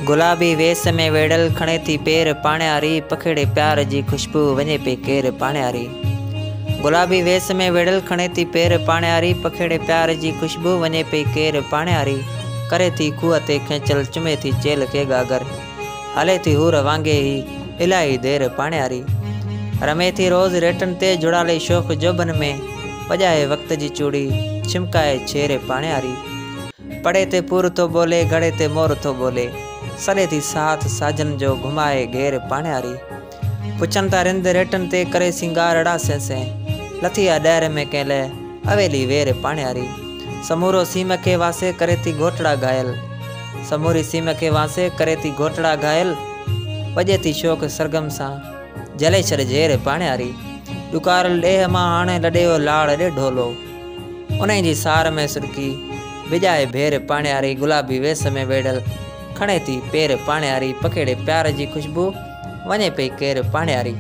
गुलाबी वेस में वेड़ल खणे थी पेर पाण्यारी, पखेड़े प्यार जी खुशबू वञे पे केर पाण्यारी। गुलाबी वेस में वेड़ल खणे थी पेर पाण्यारी, पखेड़े प्यार जी खुशबू वञे पे केर पाण्यारी। करे थी खूह ते खेंचल, चुमे थी चेल के गागर, हले थी हूर वांगे ही इलाही देर पाण्यारी। रमे थी रोज़ रेटन ते जुड़ाले शोख जोबन में, वॼाए वक्त जी चूड़ी छिमकाए छेर पाण्यारी। पड़े ते पूर थो बोले, घड़े ते मोर थो बोले, सॾे थी साथ साजन जो घुमाए घेर पाण्यारी। पुछन था रिंद रेटन ते करे सिंगार अड़ा सें, लथी आ ॾैर में कंहिं लाइ अवेली वेर पाण्यारी। समूरो सीम के वासे करे थी घोटड़ा घायल, समूरी सीम के वासे करे थी घोटड़ा घायल, वॼे थी शोक सरगम सां जले छॾ जेर पाण्यारी। ॾुकारल ॾेह मां हाणे लॾेयो लाड़ ॾे ढोलो, उन जी सार में सुरकी विॼाए भेर पाण्यारी। गुलाबी वेस में वेड़ल खणे थी पेर पाण्यारी, पखेड़े प्यार जी खुशबू वञे पई केर पाण्यारी।